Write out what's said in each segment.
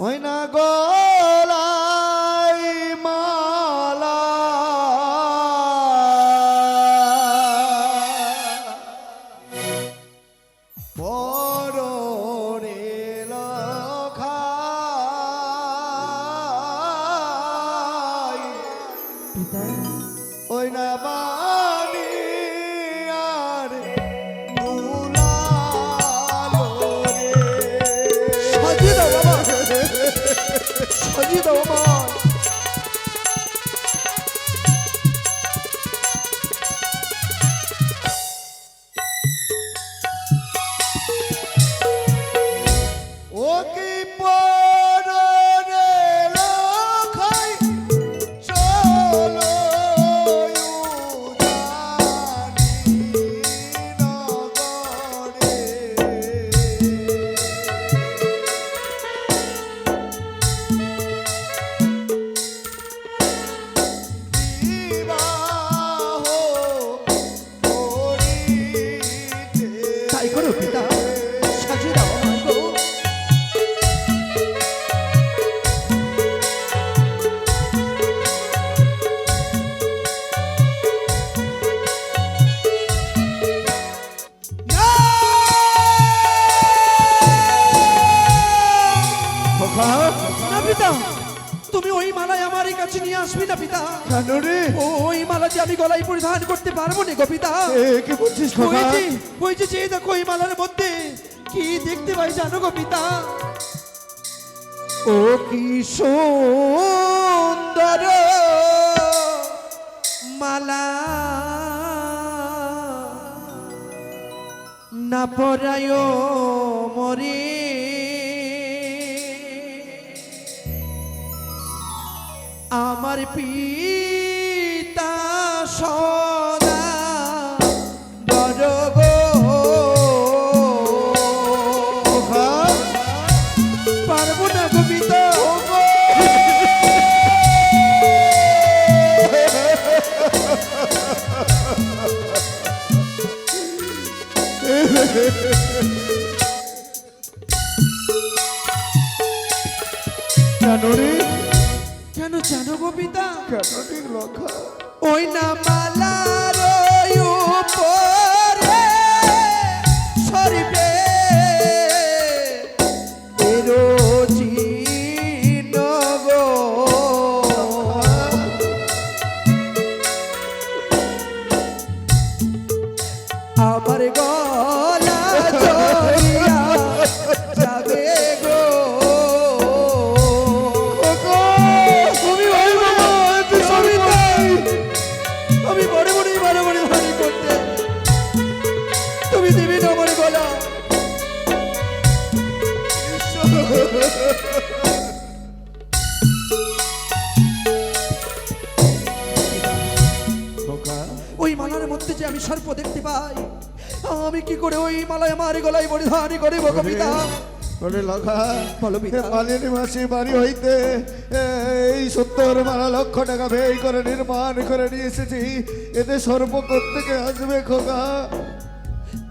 ওই না গলাই মালা পরনে লখাই পিতা ওই না বাণী আর দুলালো রে। সাজিয়ে দাও বাবা, সাজিয়ে দাও আমার। ও কি পরনে লখাই চলো উজানি নগরে। বিবাহ করিতে তাই করো পিতা, সাজিয়ে দাও আমার গো। খোকা না পিতা, তুমি ওই মালায় আমার এই কাছে নিয়ে আসবি না পিতা। কেন রে? ওই মালা যে আমি গলায় পরিধান করতে পারবো না গো পিতা। কি বলছিস খোকা? ওই যে দেখো এই মালার মধ্যে কি দেখতে পাই জানো গো পিতা? ও কি সুন্দর মালা না পরায় মরে আমার পিতা সদা বড় গো। খোকা পারবো না গো পিতা। কেন রে? কেন জানো গো পিতা? কেন রে লখা? ওই না মালার উপরে সরিবে এরো চিহ্ন গো। আমার গলা জড়িয়া যাবে গো। তুমি বলবো তুমি তাই, আমি বড় বড় ধারি করতে তুমি দেবে না আমার গলা। খোকা ওই মালার মধ্যে যে আমি সর্প দেখতে পাই, আমি কি করে ওই মালায় আমার গলায় পরিধান করিব কবিতা? বলে লখা বলো পিতা। মালিনী মাসি বাড়ি হইতে এই 70 লক্ষ টাকা ব্যয় করে নির্মাণ করে নিয়ে এসেছি। এতে সর্ব প্রত্যেকে আসবে খোকা।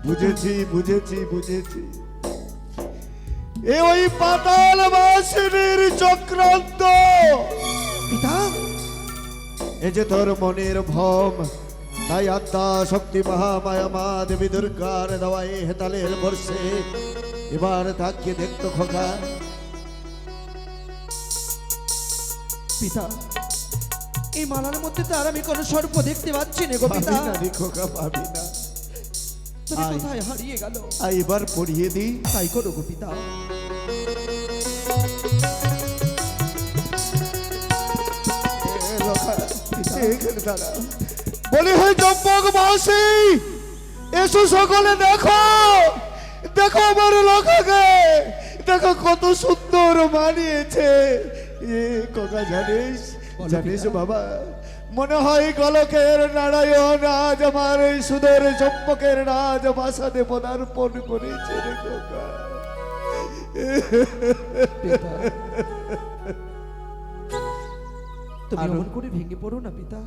বুঝেছি বুঝেছি বুঝেছি, এ ওই পাতাল বাসিনীর চক্রান্ত। পিতা এ যে তোর মনের ভম, তাই আত্মা শক্তি মহামায়া মা দেবী দুর্গার দেওয়াই হেতালের বর্ষে এবার তাকিয়ে দেখতো খোকা। পিতা এই মালার মধ্যে তো আর আমি কোনো সর্প দেখতে পাচ্ছি না গো পাবি পিতা। না রে খোকা, পাবি না। তুমি আয়। কোথায় হারিয়ে গেল? এবার পড়িয়ে দিই। তাই করো গো পিতা। বলি হয় চম্পক মাসি, এসো সকলে দেখো, দেখো আমার লখাকে, দেখো কত সুন্দর মানিয়েছে। এ কথা জানিস? জানিস বাবা, মনে হয় গলকের নারায়ণ আজ আমার এই সুদর চম্পকের রাজ বাসাতে পদার্পণ করেছে রে খোকা। পিতা তুমি এমন করে ভেঙে পড়ো না পিতা।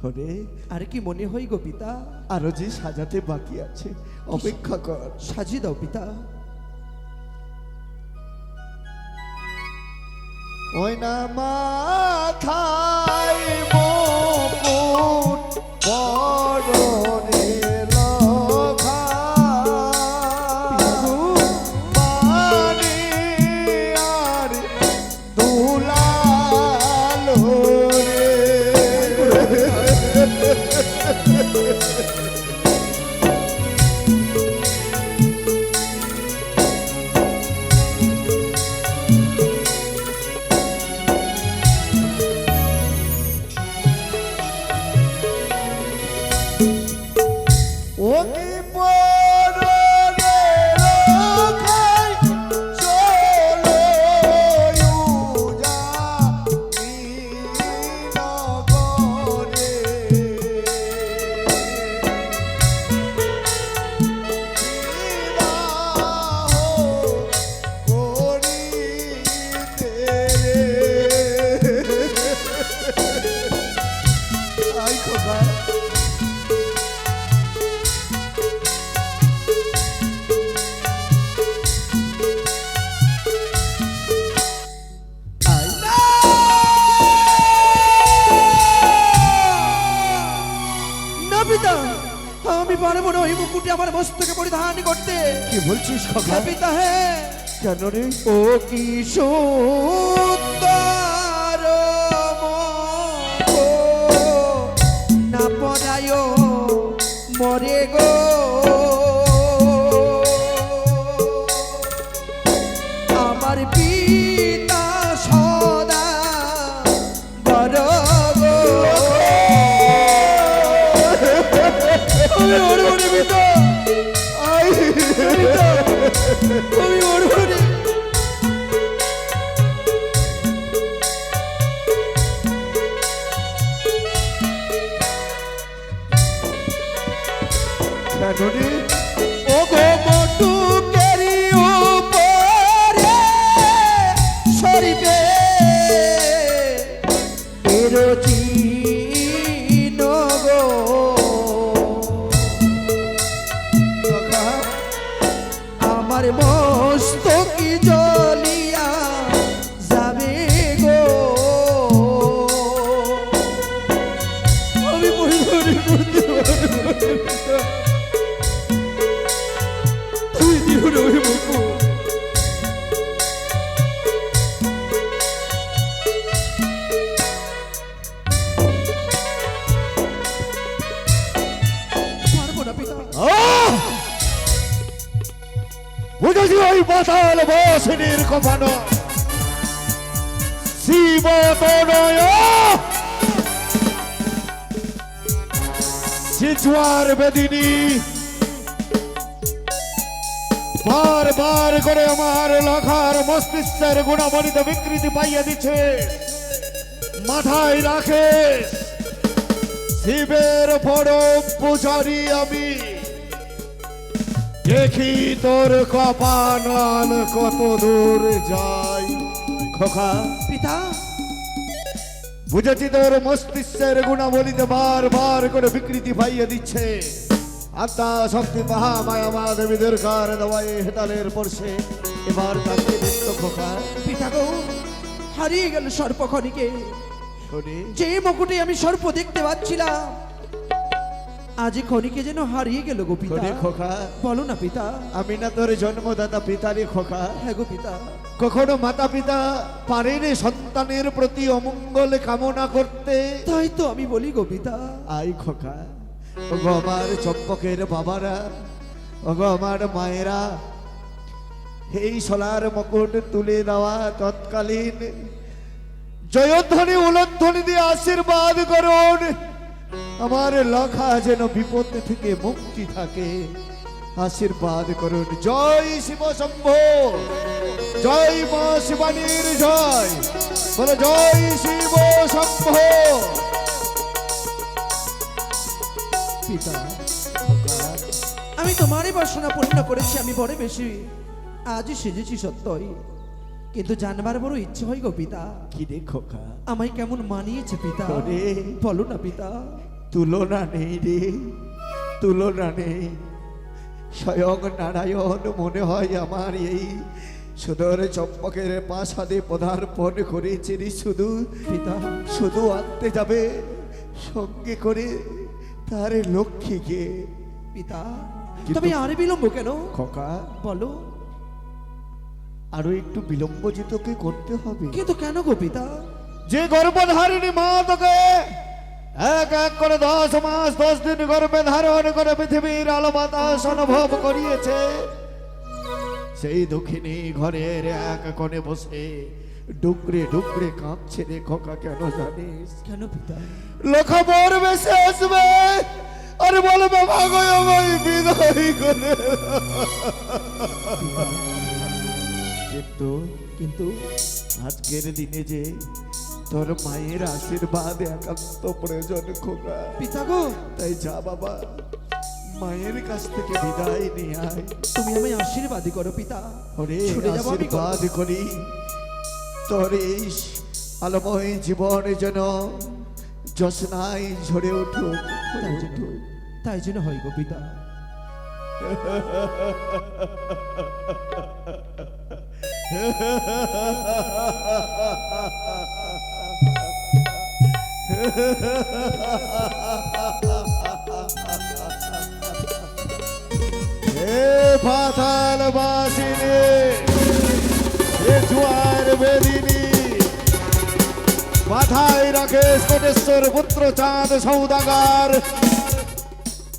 হরে আর কি মনে হয় গো পিতা? আরো যে সাজাতে বাকি আছে, অপেক্ষা কর। সাজিয়ে দাও পিতা। ওই না মাথায় মুকুট পরনে লখা বাণী আর দুলালো ওকে পরনে লখাই চলো উজানি নগরে বিবাহ করিতে আই খোকা না পিতা, আমি পারবো না ওই মুকুটে আমার মস্তকে পরিধান করতে। কি বলছিস খোকা? হ্যাঁ পিতা, হ্যাঁ। কেন রে? ও কি সুন্দর মুখ, না পরায় মরে গো আমার পিতা সদা বড় গো। আমি ওরে ওরে পিতা, আমি ওরে ওরে কেন রে? ও গো মোটু কেরি উপরে সরিবে এরো চিন গো খোকা আমার মস্তকি জ্বলিয়া যাবে গো। আমি পরিধান করতে পারবো না পিতা। তুই দিও না ওই মুকুট। পারবো না পিতা। বুঝেছি ওই পাতাল বসিনীর কপানো শিব তনয় সিজুয়ার বেদিনী বার বার করে আমার লখার মস্তিষ্কের গুণাবলিতে বিকৃতি পাইয়া দিচ্ছে। মাথায় রাখে শিবের পরম পূজারি আমি, দেখি তোর কপাল কত দূর যাই। খোকা পিতা, বুঝেছি তোর মস্তিষ্কের গুণাবলিতে বার বার করে বিকৃতি পাইয়ে দিচ্ছে। আত্মা শক্তি মহামায়া মা দেবীদের কার দেওয়ায় হেতালের পড়ছে, এবার তাকে দেখত খোকা। পিতা গো, হারিয়ে গেল সর্পখনিকে। শোনে যে মুকুটে আমি সর্প দেখতে পাচ্ছিলাম, আজ খনিকে যেন হারিয়ে গেল গো পিতা। শোনে খোকা, বলো না পিতা। আমি না তোর জন্মদাতা পিতারে খোকা। হ্যাঁ গো পিতা। কখনো মাতা পিতা পারেন সন্তানের প্রতি অমঙ্গল কামনা করতে? তাই তো আমি বলি গো পিতা। আই খোকা, ওগো আমার চম্পকের বাবারা, ওগো আমার মায়েরা, এই সোলার মুকুট তুলে দেওয়া তৎকালীন জয়ধ্বনি উলধ্বনি দিয়ে আশীর্বাদ করুন আমার লখা যেন বিপদ থেকে মুক্তি থাকে। আশীর্বাদ করুন। জয় শিব শম্ভো, জয় মা শিবানীর জয়, বলো জয় শিব শম্ভো। পিতা, আমি তোমারই বাসনা পূর্ণ করেছি, আমি বড় বেশি আজই সেজেছি সত্যই, কিন্তু জানবার বড় ইচ্ছে হয় গো পিতা। কি রে খোকা? আমায় কেমন মানিয়েছে পিতা, ওরে। বলো না পিতা। তুলনা নেই রে, তুলনা নেই। স্বয়ং নারায়ণ মনে হয় আমার এই সুদূর চম্পকের প্রাসাদে পদার্পণ করেছে রে, শুধু পিতা শুধু আনতে যাবে সঙ্গে করে তার লক্ষ্মীকে। পিতা কিন্তু- তবে আর বিলম্ব কেন খোকা, বলো। আরো একটু বিলম্ব যে তোকে করতে হবে। কিন্তু কেন গো পিতা? যে গর্ভধারিণী মা তোকে এক এক করে 10 মাস 10 দিন গর্ভে ধারণ করে পৃথিবীর আলো বাতাস অনুভব করিয়েছে, সেই দক্ষিণী ঘরের এক কোণে বসে ডুকরে ডুকরে কাঁদছে রে খোকা। কেন জানিস? কেন পিতা? লক্ষাবর বেশে আসবে আর বলবে ভাগো আমায় বিদায় করে। কিন্তু কিন্তু আজকের দিনে যে তোর মায়ের আশীর্বাদ একান্ত প্রয়োজন খোকা। পিতা গো, তাই যা বাবা, মায়ের কাছ থেকে বিদায় নিয়ে আয়। তুমি আমায় আশীর্বাদই করো পিতা। ওরে ছুটে যাবো আমি আশীর্বাদ করি তোর এই আলোময় জীবনে যেন জ্যোৎস্নায় ঝরে উঠুক, তাই যেন তাই যেন হয় গো পিতা। হে পাতাল বাসিনী, হে জুয়ার বেদিনী, মাথায় রাকেশ কোটেশ্বর পুত্র চাঁদ সৌদাগার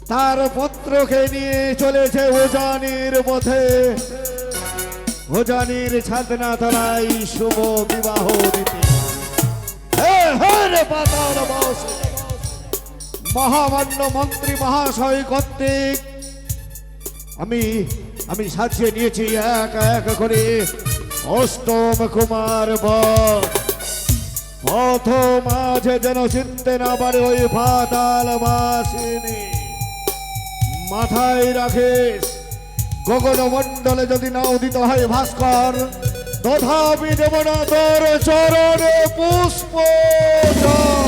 তার পুত্রকে নিয়ে চলেছে উজানির পথে। উজানির ছাদনা তলায় শুভ বিবাহ দিতে। হে হে রে পাতাল বাসিনী, মহামান্য মন্ত্রী মহাশয় কর্তৃক আমি সাজিয়ে নিয়েছি এক এক করে অষ্টম কুমার বর। পথ মাঝে যেন চিনতে না পারে ওই পাতাল বাসিনী। মাথায় রাখিস, গগন মণ্ডলে যদি না উদিত হয় ভাস্কর, তথাপি দেব না তোর চরণে পুষ্প জল।